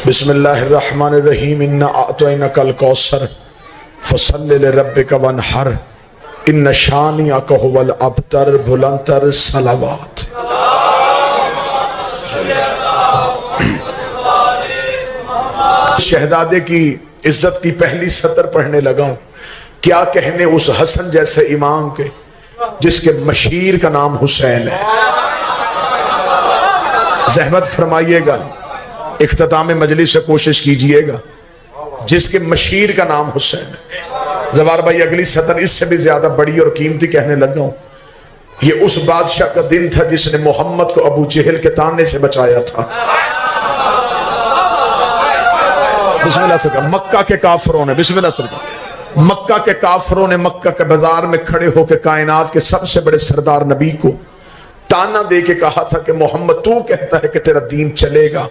بسم اللہ الرحمن الرحیم انا اعطیناک الکوثر فصلی لربک وانحر ان شانئک ھو الابتر بلندتر صلوات۔ شہزادے کی عزت کی پہلی سطر پڑھنے لگا ہوں، کیا کہنے اس حسن جیسے امام کے جس کے مشیر کا نام حسین ہے۔ زحمت فرمائیے گا، اختتام مجلس سے کوشش کیجئے گا، جس کے مشیر کا نام حسین ہے۔ زبار بھائی اگلی سطر اس سے بھی زیادہ بڑی اور قیمتی کہنے لگا ہوں، یہ اس بادشاہ کا دن تھا جس نے محمد کو ابو جہل کے تانے سے بچایا تھا۔ بسم اللہ سرکار۔ مکہ کے کافروں نے، بسم اللہ سرکار، مکہ کے کافروں نے مکہ کے بازار میں کھڑے ہو کے کائنات کے سب سے بڑے سردار نبی کو تانا دے کے کہا تھا کہ محمد تو کہتا ہے کہ تیرا دین چلے گا،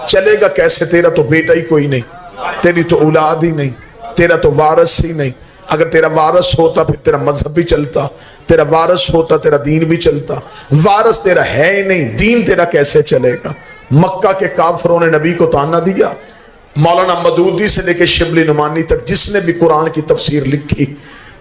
چلے گا کیسے؟ تیرا تو بیٹا ہی کوئی نہیں، تیری تو اولاد ہی نہیں، تیرا تو وارث ہی نہیں۔ اگر تیرا وارث ہوتا پھر تیرا مذہب بھی چلتا، تیرا وارث ہوتا تیرا دین بھی چلتا، وارث تیرا ہے ہی نہیں، دین تیرا کیسے چلے گا؟ مکہ کے کافروں نے نبی کو تانا دیا۔ مولانا مودودی سے لے کے شبلی نعمانی تک جس نے بھی قرآن کی تفسیر لکھی،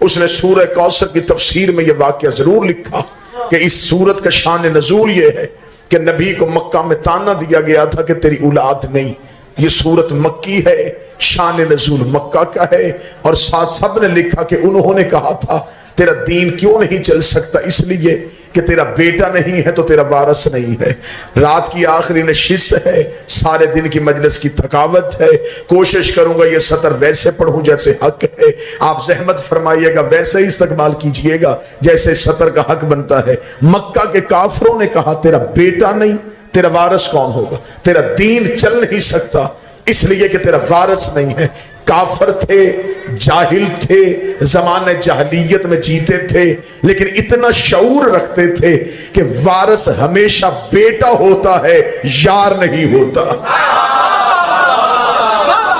اس نے سورہ کوثر کی تفسیر میں یہ واقعہ ضرور لکھا کہ اس سورت کا شان نزول یہ ہے کہ نبی کو مکہ میں تانا دیا گیا تھا کہ تیری اولاد نہیں۔ یہ سورت مکی ہے، شان نزول مکہ کا ہے، اور ساتھ سب نے لکھا کہ انہوں نے کہا تھا تیرا دین کیوں نہیں چل سکتا؟ اس لیے کہ تیرا بیٹا نہیں ہے تو تیرا وارث نہیں ہے۔ رات کی آخری نشست ہے، سارے دن کی مجلس کی تھکاوٹ ہے، کوشش کروں گا یہ سطر ویسے پڑھوں جیسے حق ہے۔ آپ زحمت فرمائیے گا، ویسے ہی استقبال کیجئے گا جیسے سطر کا حق بنتا ہے۔ مکہ کے کافروں نے کہا تیرا بیٹا نہیں، تیرا وارث کون ہوگا؟ تیرا دین چل نہیں سکتا اس لیے کہ تیرا وارث نہیں ہے۔ کافر تھے، جاہل تھے، زمانہ جاہلیت میں جیتے تھے، لیکن اتنا شعور رکھتے تھے کہ وارث ہمیشہ بیٹا ہوتا ہے، یار نہیں ہوتا۔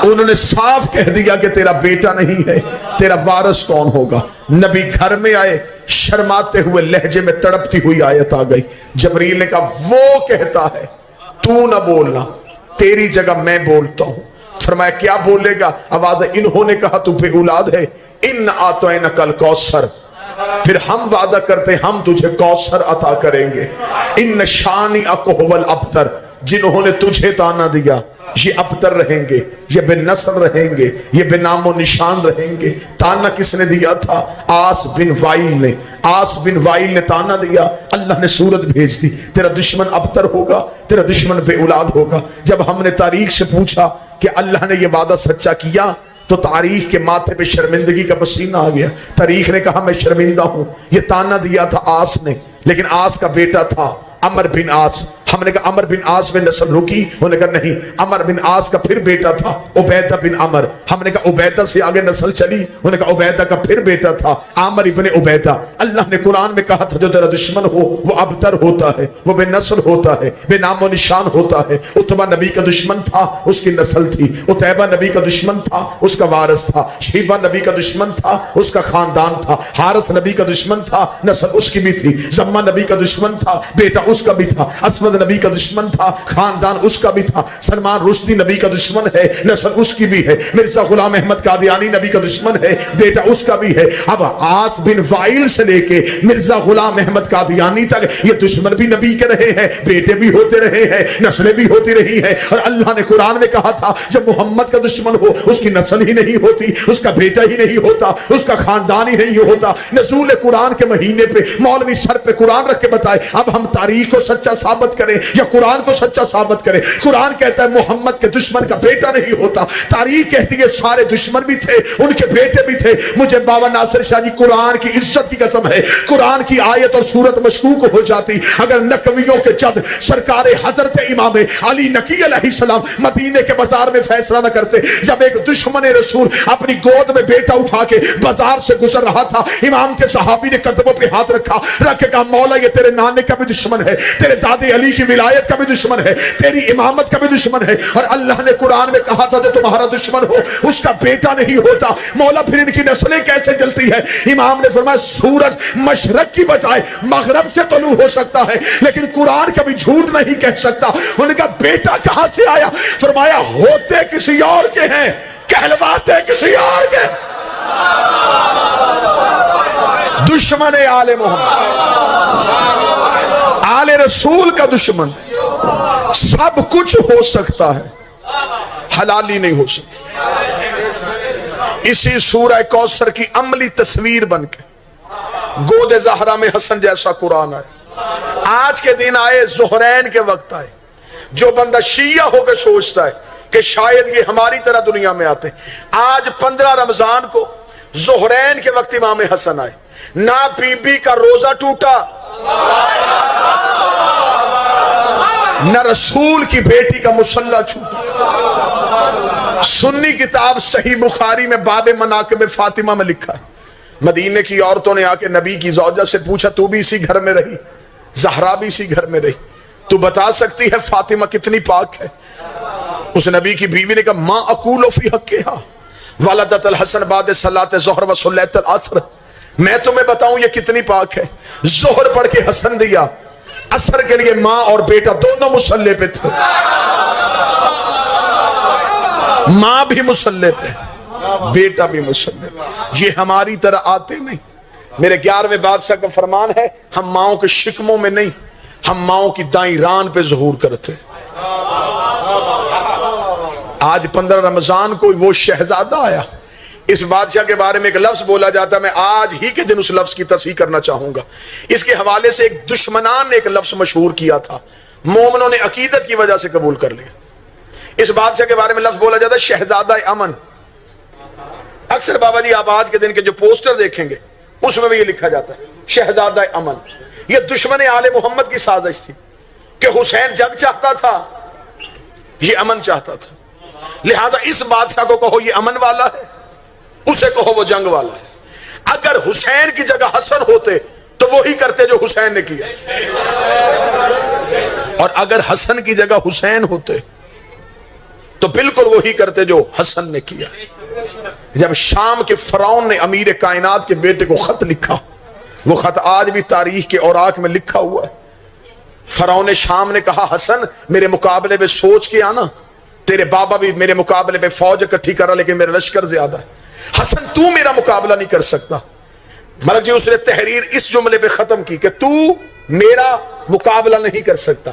انہوں نے صاف کہہ دیا کہ تیرا بیٹا نہیں ہے، تیرا وارث کون ہوگا؟ نبی گھر میں آئے، شرماتے ہوئے لہجے میں تڑپتی ہوئی آیت آ گئی۔ جبریل نے کہا وہ کہتا ہے تو نہ بولنا، تیری جگہ میں بولتا ہوں۔ فرمایا کیا بولے گا؟ آواز ہے انہوں نے کہا تو بے اولاد ہے، ان اعطیناک الکوثر، پھر ہم وعدہ کرتے ہیں ہم تجھے کوثر عطا کریں گے۔ ان شانئک ھو الابتر، جنہوں نے تجھے تانا دیا یہ ابتر رہیں گے، یہ بے نسل رہیں گے، یہ بے نام و نشان رہیں گے۔ تانا کس نے دیا تھا؟ آس بن وائل نے۔ آس بن وائل نے تانا دیا، اللہ نے سورت بھیج دی تیرا دشمن ابتر ہوگا، تیرا دشمن بے اولاد ہوگا۔ جب ہم نے تاریخ سے پوچھا کہ اللہ نے یہ وعدہ سچا کیا تو تاریخ کے ماتھے پہ شرمندگی کا پسینہ آ گیا۔ تاریخ نے کہا میں شرمندہ ہوں، یہ تانا دیا تھا آس نے، لیکن آس کا بیٹا تھا عمر بن آس۔ ہم نے کہا عمر بن آس میں نسل رکی؟ انہوں نے کہا نہیں، عمر بن آس کا پھر بیٹا تھا عبیدہ بن عمر۔ ہم نے کہا عبیدہ سے آگے نسل چلی؟ انہوں نے کہا عبیدہ کا پھر بیٹا تھا عامر ابن عبیدہ۔ اللہ نے قرآن میں کہا تھا جو تیرا دشمن ہو وہ ابتر ہوتا ہے، وہ بے نسل ہوتا ہے، بے نام و نشان ہوتا ہے۔ عتبہ نبی کا دشمن تھا، اس کی نسل تھی۔ عتیبہ نبی کا دشمن تھا، اس کا وارث تھا۔ شیبہ نبی کا دشمن تھا، اس کا خاندان تھا۔ حارث نبی کا دشمن تھا، نسل اس کی بھی تھی۔ زمہ نبی کا دشمن تھا، بیٹا اس کا بھی تھا۔ اسود نبی کا دشمن تھا، خاندان اس کا بھی تھا۔ سلمان رشدی نبی کا دشمن ہے، نسل اس کی بھی ہے۔ مرزا غلام احمد قادیانی نبی کا دشمن ہے، بیٹا اس کا بھی ہے۔ اب آس بن وائل سے لے کے مرزا غلام احمد قادیانی تک یہ دشمن بھی نبی کے رہے ہیں، بیٹے بھی ہوتے رہے ہیں، نسلیں بھی ہوتی رہی ہیں۔ اور اللہ نے قرآن میں کہا تھا جب محمد کا دشمن ہو اس کی نسل ہی نہیں ہوتی، اس کا بیٹا ہی نہیں ہوتا، اس کا خاندان ہی نہیں ہوتا۔ نزول قرآن کے مہینے پہ مولوی سر پہ قرآن رکھ کے بتائے اب ہم تاریخ کو سچا ثابت کریں یا قرآن کو سچا ثابت کرے۔ قرآن کہتا ہے محمد کے دشمن کا بیٹا نہیں ہوتا، تاریخ کہتی ہے سارے دشمن بھی تھے، ان کے بیٹے بھی تھے۔ مجھے بابا ناصر شاہ جی قرآن کی عزت کی قسم ہے، قرآن کی آیت اور سورت مشکوک ہو جاتی اگر نقویوں کے جد سرکار حضرت امام علی نقی علیہ السلام مدینے کے بازار میں فیصلہ نہ کرتے۔ جب ایک دشمن رسول اپنی گود میں بیٹا اٹھا کے بازار سے گزر رہا تھا، امام کے صحابی نے قدموں پہ ہاتھ رکھا، رکھ کے کہا مولا یہ تیرے نانے کا بھی دشمن ہے، تیرے دادے علی کی ولایت کا بھی دشمن ہے، تیری امامت کا بھی دشمن ہے، اور اللہ نے قرآن میں کہا تھا جو تمہارا دشمن ہو اس کا بیٹا نہیں ہوتا۔ مولا پھر ان کی نسلیں کیسے جلتی ہے؟ امام نے فرمایا سورج مشرق کی بجائے مغرب سے طلوع ہو سکتا ہے لیکن قرآن کبھی جھوٹ نہیں کہہ سکتا۔ انہوں نے کہا بیٹا کہاں سے آیا؟ فرمایا ہوتے کسی اور کے ہیں، کہلواتے کسی اور کے۔ دشمن آل محمد، آل رسول کا دشمن، سب کچھ ہو سکتا ہے، حلالی نہیں ہو سکتا۔ اسی سورہ کوثر کی عملی تصویر بن کے گود زہرا میں حسن جیسا قرآن آئے، آج کے دن آئے، زہرین کے وقت آئے۔ جو بندہ شیعہ ہو کے سوچتا ہے کہ شاید یہ ہماری طرح دنیا میں آتے، آج 15 رمضان کو زہرین کے وقت امام حسن آئے، نہ بی بی کا روزہ ٹوٹا، نہ رسول کی بیٹی کا مصلی چھوٹا۔ سنی کتاب صحیح بخاری میں باب مناقب فاطمہ میں لکھا ہے، مدینے کی عورتوں نے آ کے نبی کی زوجہ سے پوچھا تو بھی اسی گھر میں رہی، زہرا بھی اسی گھر میں رہی، تو بتا سکتی ہے فاطمہ کتنی پاک ہے؟ اس نبی کی بیوی نے کہا ما اقول فی حقھا ولدت الحسن بعد صلاۃ ظہر و صلیۃ العصر، میں تمہیں بتاؤں یہ کتنی پاک ہے۔ ظہر پڑھ کے حسن دیا، عصر کے لیے ماں اور بیٹا دونوں مصلی پہ تھے، ماں بھی مصلی پہ، بیٹا بھی مصلی پہ۔ یہ ہماری طرح آتے نہیں۔ میرے 11ویں بادشاہ کا فرمان ہے ہم ماؤں کے شکموں میں نہیں، ہم ماؤں کی دائیں ران پہ ظہور کرتے۔ آج 15 رمضان کو وہ شہزادہ آیا، اس بادشاہ کے بارے میں ایک لفظ بولا جاتا ہے، میں آج ہی کے دن اس لفظ کی تصحیح کرنا چاہوں گا۔ اس کے حوالے سے ایک دشمنان نے ایک لفظ مشہور کیا تھا، مومنوں نے عقیدت کی وجہ سے قبول کر لیا۔ اس بادشاہ کے بارے میں لفظ بولا جاتا ہے شہزادہ امن۔ اکثر بابا جی آپ آج کے دن کے جو پوسٹر دیکھیں گے اس میں بھی یہ لکھا جاتا ہے شہزادہ امن۔ یہ دشمن آل محمد کی سازش تھی کہ حسین جنگ چاہتا تھا، یہ امن چاہتا تھا، لہذا اس بادشاہ کو کہو یہ امن والا ہے، اسے کہو وہ جنگ والا ہے۔ اگر حسین کی جگہ حسن ہوتے تو وہی کرتے جو حسین نے کیا، اور اگر حسن کی جگہ حسین ہوتے تو بالکل وہی کرتے جو حسن نے کیا۔ جب شام کے فرعون نے امیر کائنات کے بیٹے کو خط لکھا، وہ خط آج بھی تاریخ کے اوراق میں لکھا ہوا ہے۔ فرعون شام نے کہا حسن میرے مقابلے میں سوچ کے آنا، تیرے بابا بھی میرے مقابلے میں فوج اکٹھی کر رہا لیکن میرا لشکر زیادہ ہے، حسن تو میرا مقابلہ نہیں کر سکتا۔ ملک جی اس نے تحریر اس جملے پہ ختم کی کہ تو میرا مقابلہ نہیں کر سکتا۔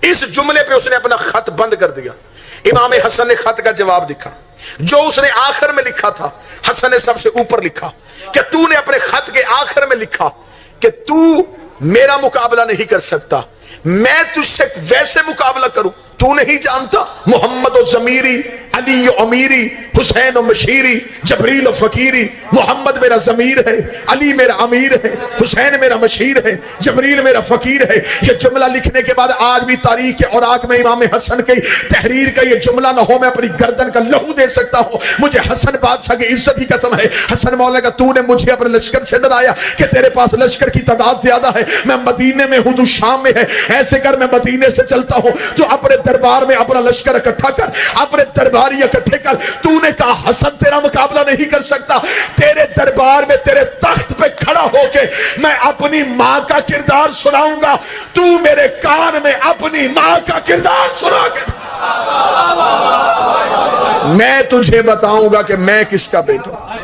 اس جملے پہ اس نے اپنا خط بند کر دیا۔ امام حسن نے خط کا جواب لکھا، جو اس نے آخر میں لکھا تھا حسن نے سب سے اوپر لکھا کہ تو نے اپنے خط کے آخر میں لکھا کہ تو میرا مقابلہ نہیں کر سکتا، میں تجھ سے ویسے مقابلہ کروں۔ تو نہیں جانتا محمد و ضمیری، علی و امیری، حسین و مشیری، جبریل و فقیری، محمد میرا ضمیر ہے، علی میرا امیر ہے، حسین میرا مشیر ہے، جبریل میرا فقیر ہے۔ یہ جملہ لکھنے کے بعد آج بھی تاریخ کے اوراق میں امام حسن کی تحریر کا یہ جملہ نہ ہو میں اپنی گردن کا لہو دے سکتا ہوں۔ مجھے حسن بادشاہ کی عزت کی قسم ہے، حسن مولا کا تو نے مجھے اپنے لشکر سے ڈرایا کہ تیرے پاس لشکر کی تعداد زیادہ ہے، میں مدینے میں ہوں تو شام میں ہے، ایسے کر میں مدینے سے چلتا ہوں، تو اپنے دربار میں اپنا لشکر اکٹھا کر، اپنے درباری اکٹھے کر۔ تو نے کہا حسن تیرا مقابلہ نہیں کر سکتا، تیرے دربار میں تیرے تخت پہ کھڑا ہو کے میں اپنی ماں کا کردار سناؤں گا، تو میرے کان میں اپنی ماں کا کردار سنا کے میں تجھے بتاؤں گا کہ میں کس کا بیٹا ہوں۔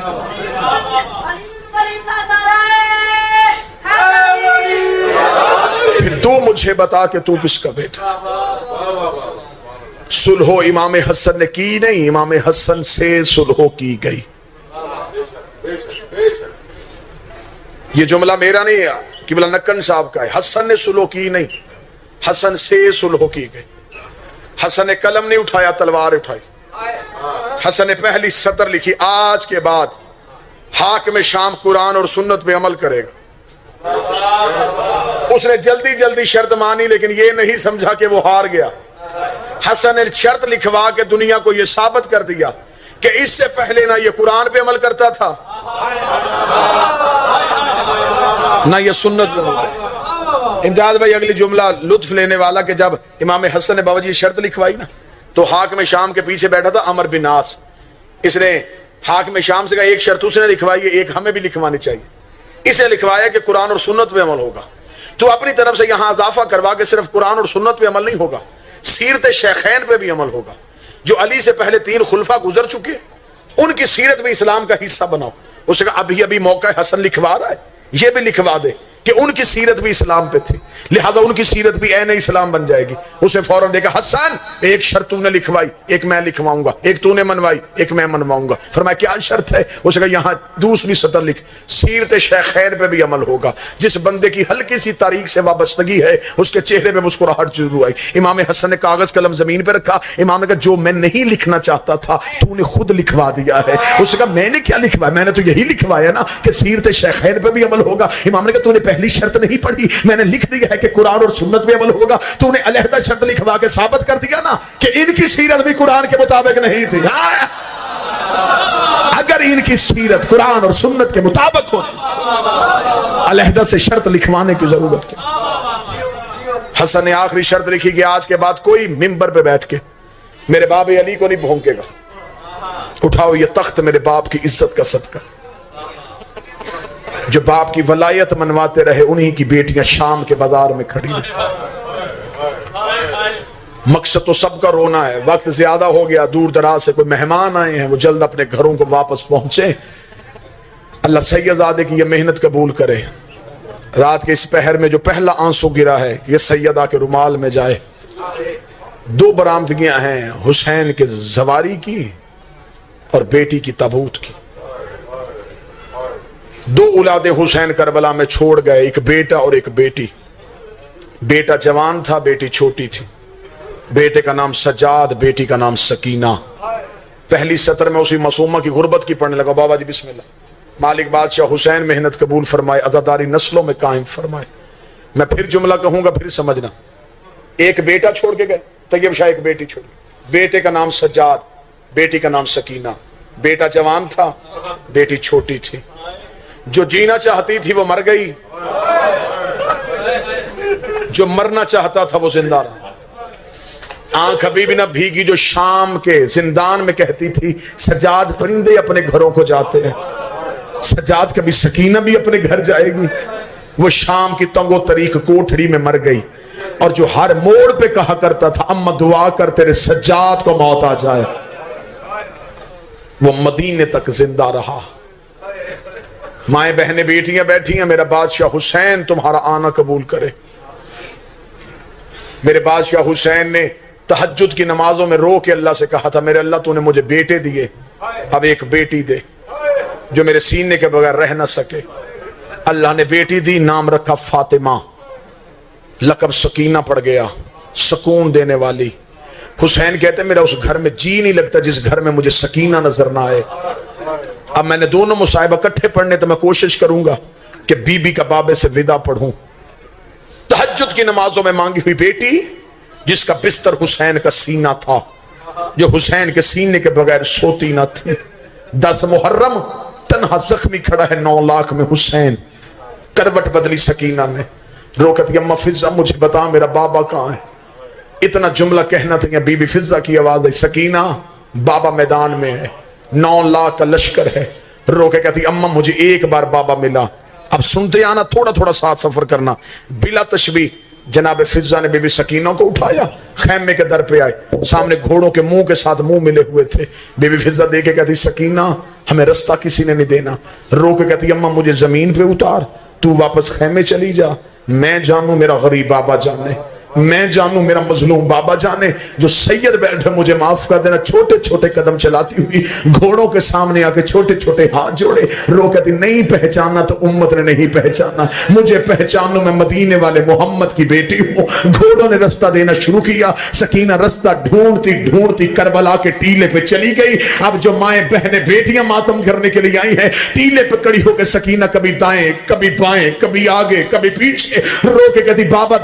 پھر تو مجھے بتا کہ تو کس کا بیٹا۔ صلح امام حسن نے کی نہیں، امام حسن سے صلح کی گئی۔ یہ جملہ میرا نہیں ہے، قبلہ نکن صاحب کا ہے۔ حسن نے صلح کی نہیں، حسن سے صلح کی گئی۔ حسن نے قلم نہیں اٹھایا، تلوار اٹھائی۔ حسن نے پہلی سطر لکھی آج کے بعد حاکم شام قرآن اور سنت پہ عمل کرے گا۔ اس نے جلدی جلدی شرط مانی لیکن یہ نہیں سمجھا کہ وہ ہار گیا۔ حسن نے شرط لکھوا کے دنیا کو یہ ثابت کر دیا کہ اس سے پہلے نہ یہ قرآن پہ عمل کرتا تھا نہ یہ سنت پہ عمل کرتا تھا۔ امداد بھائی اگلی جملہ لطف لینے والا کہ جب امام حسن نے بابا جی شرط لکھوائی نا تو حاکم شام کے پیچھے بیٹھا تھا عمر بن عاص. اس نے حاکم شام سے کہا ایک شرط اس نے لکھوائی ہے ایک ہمیں بھی لکھوانی چاہیے. اسے لکھوایا کہ قرآن اور سنت پہ عمل ہوگا. تو اپنی طرف سے یہاں اضافہ کروا کہ صرف قرآن اور سنت پہ عمل نہیں ہوگا, سیرت شیخین پہ بھی عمل ہوگا. جو علی سے پہلے 3 خلفاء گزر چکے ان کی سیرت بھی اسلام کا حصہ بناؤ. اس نے کہا ابھی موقع حسن لکھوا رہا ہے, یہ بھی لکھوا دے کہ ان کی سیرت بھی اسلام پہ تھی, لہٰذا ان کی سیرت بھی عین اسلام بن جائے گی. اس نے فوراً دیکھا حسن ایک شرط تو نے لکھوائی ایک میں لکھواؤں گا, ایک تو نے منوائی ایک میں منواؤں گا. فرمایا کیا شرط ہے؟ اس نے کہا یہاں دوسری سطر لکھ, سیرت شیخین پہ بھی عمل ہوگا. جس بندے کی ہلکی سی تاریخ سے وابستگی ہے اس کے چہرے پہ مسکراہٹ ضرور آئی. امام حسن نے کاغذ قلم زمین پہ رکھا. امام نے کہا جو میں نہیں لکھنا چاہتا تھا تو نے خود لکھوا دیا ہے. اس نے کہا میں نے کیا لکھوایا؟ میں نے تو یہی لکھوایا نا کہ سیرت شیخین پہ بھی عمل ہوگا. امام نے کہا تو نے پہلی شرط نہیں پڑھی, میں نے لکھ دیا ہے کہ قرآن اور سنت پہ عمل ہوگا. تو نے علیحدہ شرط لکھوا کے ثابت کر دیا نا کہ ان کی سیرت بھی قرآن کے مطابق نہیں تھی. اگر ان کی سیرت قرآن اور سنت کے مطابق ہوتی علیحدہ سے شرط لکھوانے کی ضرورت کیا. حسن نے آخری شرط لکھی کہ آج کے بعد کوئی ممبر پہ بیٹھ کے میرے باب علی کو نہیں بھونکے گا. اٹھاؤ یہ تخت میرے باپ کی عزت کا صدقہ. جو باپ کی ولایت منواتے رہے انہی کی بیٹیاں شام کے بازار میں کھڑی ہیں. مقصد تو سب کا رونا ہے, وقت زیادہ ہو گیا, دور دراز سے کوئی مہمان آئے ہیں, وہ جلد اپنے گھروں کو واپس پہنچے. اللہ سیدزادے کی یہ محنت قبول کرے. رات کے اس پہر میں جو پہلا آنسو گرا ہے یہ سیدہ کے رومال میں جائے. 2 برآمدگیاں ہیں, حسین کے زواری کی اور بیٹی کی تابوت کی. 2 اولاد حسین کربلا میں چھوڑ گئے, ایک بیٹا اور ایک بیٹی. بیٹا جوان تھا, بیٹی چھوٹی تھی. بیٹے کا نام سجاد, بیٹی کا نام سکینہ. پہلی سطر میں اسی معصومہ کی غربت کی پڑھنے لگا. بابا جی بسم اللہ. مالک بادشاہ حسین محنت قبول فرمائے, عزاداری نسلوں میں قائم فرمائے. میں پھر جملہ کہوں گا پھر سمجھنا. ایک بیٹا چھوڑ کے گئے, طیب شاہ ایک بیٹی چھوڑ گئے. بیٹے کا نام سجاد, بیٹی کا نام سکینہ. بیٹا جوان تھا, بیٹی چھوٹی تھی. جو جینا چاہتی تھی وہ مر گئی, جو مرنا چاہتا تھا وہ زندہ رہا. آنکھ ابھی بھی نہ بھیگی جو شام کے زندان میں کہتی تھی سجاد پرندے اپنے گھروں کو جاتے ہیں. سجاد کبھی سکینہ بھی اپنے گھر جائے گی. وہ شام کی تنگ و طریق کوٹھڑی میں مر گئی, اور جو ہر موڑ پہ کہا کرتا تھا اماں دعا کر تیرے سجاد کو موت آ جائے, وہ مدینے تک زندہ رہا. مائیں بہنیں بیٹیاں بیٹھی ہیں, میرا بادشاہ حسین تمہارا آنا قبول کرے. میرے بادشاہ حسین نے تہجد کی نمازوں میں رو کے اللہ سے کہا تھا میرے اللہ تو نے مجھے بیٹے دیے, اب ایک بیٹی دے جو میرے سینے کے بغیر رہ نہ سکے. اللہ نے بیٹی دی, نام رکھا فاطمہ. لقب سکینہ پڑ گیا, سکون دینے والی. حسین کہتے ہیں میرا اس گھر میں جی نہیں لگتا جس گھر میں مجھے سکینہ نظر نہ آئے. اب میں نے دونوں مصاحبہ کٹھے پڑھنے تو میں کوشش کروں گا کہ بی بی کا بابے سے ودا پڑھوں. تہجد کی نمازوں میں مانگی ہوئی بیٹی جس کا بستر حسین کا سینہ تھا, جو حسین کے سینے کے بغیر سوتی نہ تھی. 10 محرم تنہا زخمی کھڑا ہے 9 لاکھ میں حسین. کروٹ بدلی سکینہ نے, روکتی اماں فضہ مجھے بتا میرا بابا کہاں ہے. اتنا جملہ کہنا تھا, بی بی فضہ کی آواز ہے سکینہ بابا میدان میں ہے, 9 لاکھ کا لشکر ہے. رو کے کہتی اماں مجھے ایک بار بابا ملا. اب سنتے آنا, تھوڑا تھوڑا ساتھ سفر کرنا. بلا تشبیہ جناب فضہ نے بی بی سکینہ کو اٹھایا, خیمے کے در پہ آئے, سامنے گھوڑوں کے منہ کے ساتھ منہ ملے ہوئے تھے. بی بی فضہ دے کے کہتی سکینہ ہمیں رستہ کسی نے نہیں دینا. رو کے کہتی اماں مجھے زمین پہ اتار, تو واپس خیمے چلی جا. میں جانوں میرا غریب بابا جانے, میں جانوں میرا مظلوم بابا جانے. جو سید بیٹھے مجھے معاف کر دینا. چھوٹے چھوٹے قدم چلاتی ہوئی گھوڑوں کے سامنے آ کے چھوٹے چھوٹے ہاتھ جوڑے, رو کہتی نہیں پہچانا تو امت نے نہیں پہچانا, مجھے پہچانو میں مدینے والے محمد کی بیٹی ہوں. گھوڑوں نے رستہ دینا شروع کیا. سکینہ رستہ ڈھونڈتی ڈھونڈتی کربلا کے ٹیلے پہ چلی گئی. اب جو مائیں بہنیں بیٹیاں ماتم کرنے کے لیے آئی ہیں, ٹیلے پہ کڑی ہو کے سکینہ کبھی دائیں کبھی بائیں کبھی آگے کبھی پیچھے رو کے کہتی بابا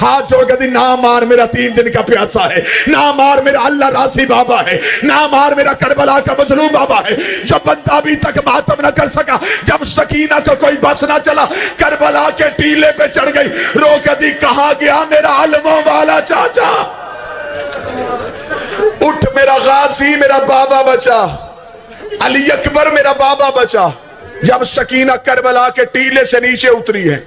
ہاتھ جوڑ کے نہ مار میرا 3 دن کا پیاسا ہے، نہ مار میرا اللہ راسی بابا ہے، نہ مار میرا کربلا کا مظلوم بابا ہے جو بندہ ابھی تک ماتم نہ کر سکا۔ جب سکینہ کو کوئی بس نہ چلا، کربلا کے ٹیلے پہ چڑھ گئی، رو کے دی کہاں گیا میرا علموں والا چاچا؟ اٹھ میرا غازی، میرا بابا بچا، علی اکبر میرا بابا بچا۔ جب سکینہ کربلا کے ٹیلے سے نیچے اتری ہے،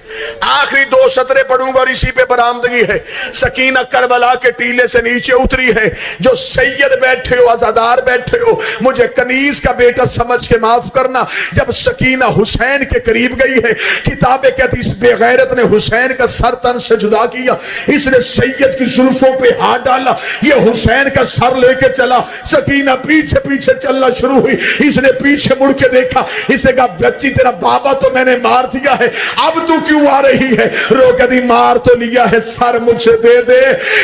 آخری 2 سطریں پڑھوں گا اور اسی پہ برآمدگی ہے۔ سکینہ کربلا کے ٹیلے سے نیچے اتری ہے۔ جو سید بیٹھے ہو، عزادار بیٹھے ہو، مجھے کنیز کا بیٹا سمجھ کے معاف کرنا، جب سکینہ حسین کے قریب گئی ہے، کتابیں کہتی اس بے غیرت نے حسین کا سر تن سے جدا کیا، اس نے سید کی زلفوں پہ ہاتھ ڈالا، یہ حسین کا سر لے کے چلا۔ سکینہ پیچھے پیچھے چلنا شروع ہوئی، اس نے پیچھے مڑ کے دیکھا، اس نے کہا بچی تیرا بابا تو میں نے مار دیا ہے، اب تو کیوں آ رہی ہے؟ رو کے دی مار تو لیا ہے، سر مجھے دے دے،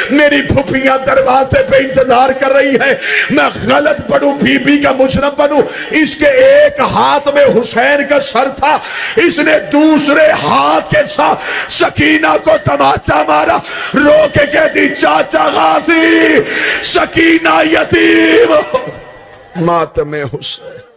میری پھپھیاں دروازے پہ انتظار کر رہی ہے، میں غلط پڑھوں، بی بی کا مجرم بنوں۔ اس کے ایک ہاتھ میں حسین کا سر تھا، اس نے دوسرے ہاتھ کے ساتھ سکینہ کو تماچا مارا، رو کے کہتی چاچا غازی، سکینہ یتیم، ماتم حسین۔